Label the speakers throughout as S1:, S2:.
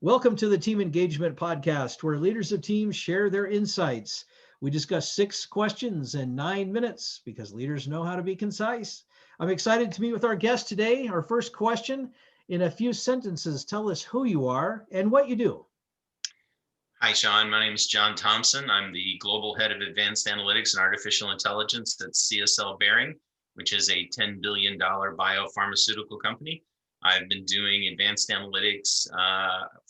S1: Welcome to the Team Engagement Podcast, where leaders of teams share their insights. We discuss 6 questions in 9 minutes because leaders know how to be concise. I'm excited to meet with our guest today. Our first question, in a few sentences, tell us who you are and what you do.
S2: Hi, Sean. My name is John Thompson. I'm the Global Head of Advanced Analytics and Artificial Intelligence at CSL Behring, which is a $10 billion biopharmaceutical company. I've been doing advanced analytics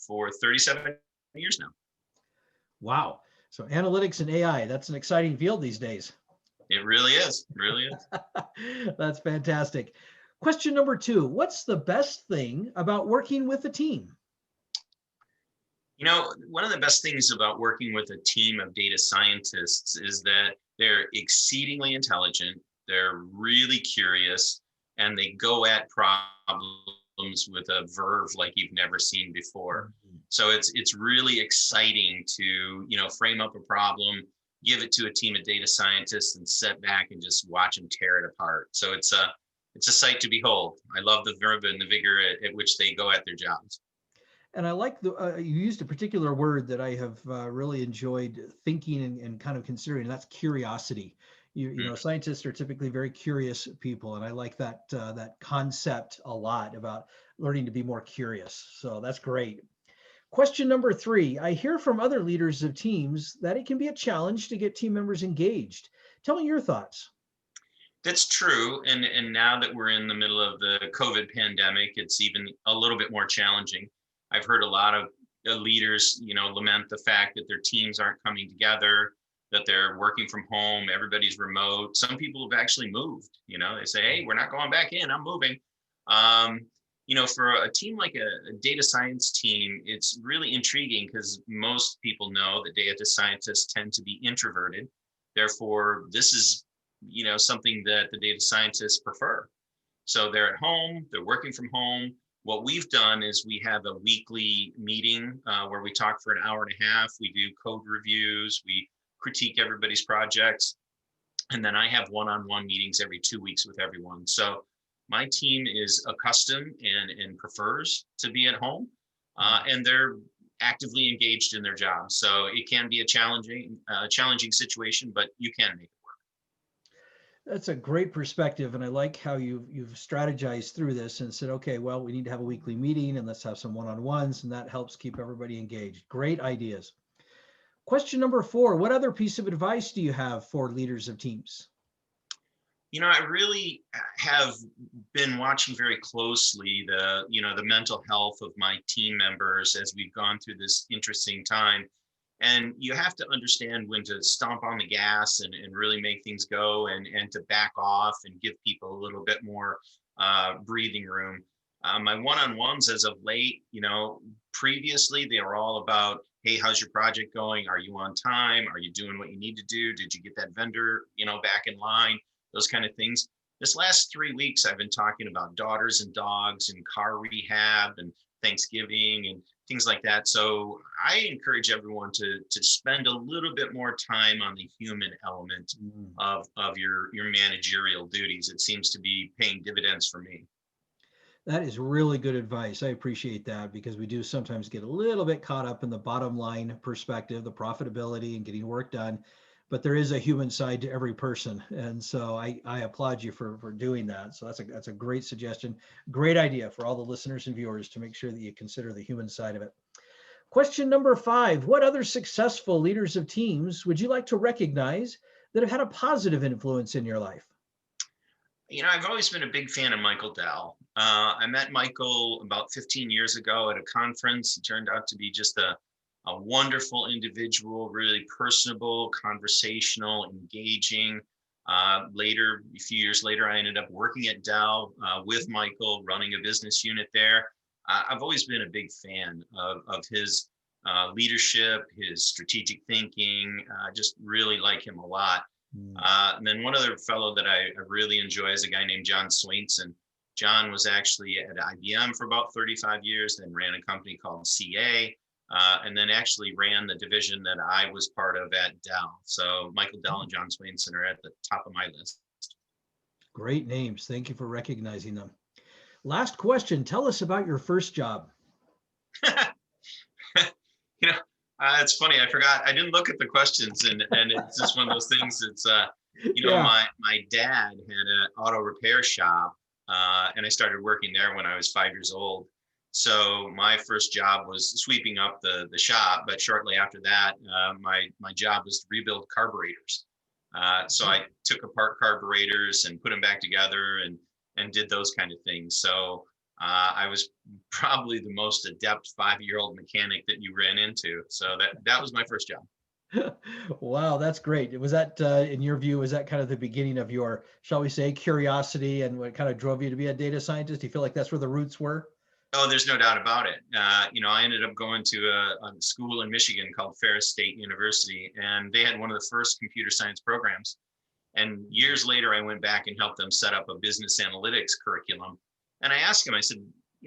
S2: for 37 years now.
S1: Wow. So analytics and AI, that's an exciting field these days.
S2: It really is. It really is.
S1: That's fantastic. Question number 2, what's the best thing about working with a team?
S2: You know, one of the best things about working with a team of data scientists is that they're exceedingly intelligent, they're really curious, and they go at problems with a verve like you've never seen before. So it's really exciting to, frame up a problem, give it to a team of data scientists and sit back and just watch them tear it apart. So it's a sight to behold. I love the verve and the vigor at which they go at their jobs.
S1: And I like you used a particular word that I have really enjoyed thinking and kind of considering, and that's curiosity. Scientists are typically very curious people, and I like that concept a lot about learning to be more curious. So that's great. Question number 3, I hear from other leaders of teams that it can be a challenge to get team members engaged. Tell me your thoughts.
S2: That's true. And now that we're in the middle of the COVID pandemic, it's even a little bit more challenging. I've heard a lot of leaders, lament the fact that their teams aren't coming together, that they're working from home, everybody's remote. Some people have actually moved, they say, hey, we're not going back in, I'm moving. For a team like a data science team, it's really intriguing because most people know that data scientists tend to be introverted. Therefore, this is, something that the data scientists prefer. So they're at home, they're working from home. What we've done is we have a weekly meeting where we talk for an hour and a half. We do code reviews, we critique everybody's projects, and then I have one-on-one meetings every 2 weeks with everyone. So my team is accustomed and prefers to be at home, and they're actively engaged in their jobs. So it can be a challenging situation, but you can make it.
S1: That's a great perspective, and I like how you've strategized through this and said, okay, well, we need to have a weekly meeting and let's have some one-on-ones, and that helps keep everybody engaged. Great ideas. Question number 4, what other piece of advice do you have for leaders of teams?
S2: I really have been watching very closely the mental health of my team members as we've gone through this interesting time. And you have to understand when to stomp on the gas and really make things go and to back off and give people a little bit more breathing room. My one-on-ones as of late, previously they were all about, hey, how's your project going? Are you on time? Are you doing what you need to do? Did you get that vendor, back in line? Those kind of things. This last 3 weeks, I've been talking about daughters and dogs and car rehab and Thanksgiving and things like that. So I encourage everyone to spend a little bit more time on the human element of your managerial duties. It seems to be paying dividends for me.
S1: That is really good advice. I appreciate that because we do sometimes get a little bit caught up in the bottom line perspective, the profitability and getting work done. But there is a human side to every person. And so I applaud you for doing that. So that's a great suggestion. Great idea for all the listeners and viewers to make sure that you consider the human side of it. Question number 5, what other successful leaders of teams would you like to recognize that have had a positive influence in your life?
S2: I've always been a big fan of Michael Dell. I met Michael about 15 years ago at a conference. He turned out to be just a wonderful individual, really personable, conversational, engaging. Later, a few years later, I ended up working at Dell with Michael, running a business unit there. I've always been a big fan of his leadership, his strategic thinking. Just really like him a lot. And then one other fellow that I really enjoy is a guy named John Swainson. John was actually at IBM for about 35 years, then ran a company called CA, and then actually ran the division that I was part of at Dell. So Michael Dell and John Swainson are at the top of my list.
S1: Great names. Thank you for recognizing them. Last question. Tell us about your first job.
S2: It's funny. I forgot. I didn't look at the questions, and it's just one of those things. It's
S1: Yeah.
S2: my dad had an auto repair shop, and I started working there when I was 5 years old. So my first job was sweeping up the shop, but shortly after that, my job was to rebuild carburetors. So I took apart carburetors and put them back together and did those kind of things. So I was probably the most adept 5-year-old mechanic that you ran into. So that was my first job.
S1: Wow, that's great. Was that, in your view, was that kind of the beginning of your, shall we say, curiosity and what kind of drove you to be a data scientist? Do you feel like that's where the roots were?
S2: Oh, there's no doubt about it. I ended up going to a school in Michigan called Ferris State University, and they had one of the first computer science programs. And years later, I went back and helped them set up a business analytics curriculum. And I asked them, I said,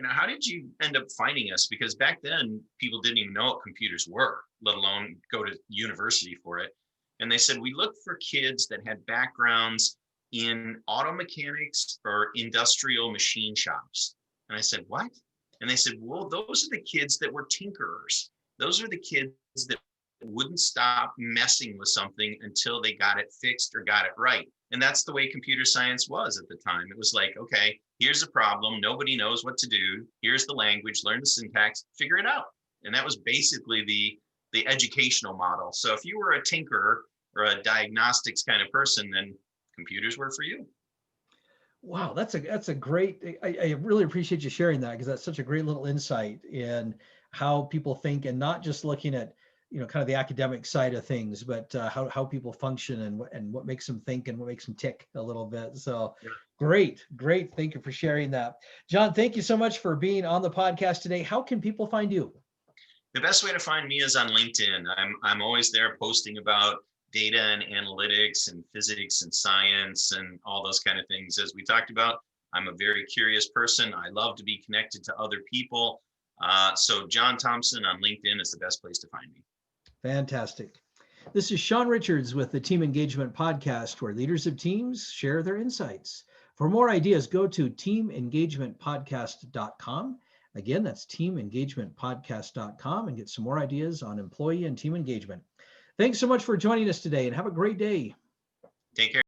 S2: how did you end up finding us? Because back then, people didn't even know what computers were, let alone go to university for it. And they said, we looked for kids that had backgrounds in auto mechanics or industrial machine shops. And I said, what? And they said, well, those are the kids that were tinkerers. Those are the kids that wouldn't stop messing with something until they got it fixed or got it right. And that's the way computer science was at the time. It was like, okay, here's a problem. Nobody knows what to do. Here's the language, learn the syntax, figure it out. And that was basically the educational model. So if you were a tinkerer or a diagnostics kind of person, then computers were for you.
S1: Wow, that's a great. I really appreciate you sharing that because that's such a great little insight in how people think and not just looking at kind of the academic side of things, but how people function and what makes them think and what makes them tick a little bit. So great. Thank you for sharing that, John. Thank you so much for being on the podcast today. How can people find you?
S2: The best way to find me is on LinkedIn. I'm always there posting about data and analytics and physics and science and all those kind of things. As we talked about, I'm a very curious person. I love to be connected to other people. So John Thompson on LinkedIn is the best place to find me.
S1: Fantastic. This is Sean Richards with the Team Engagement Podcast, where leaders of teams share their insights. For more ideas, go to teamengagementpodcast.com. Again, that's teamengagementpodcast.com and get some more ideas on employee and team engagement. Thanks so much for joining us today and have a great day.
S2: Take care.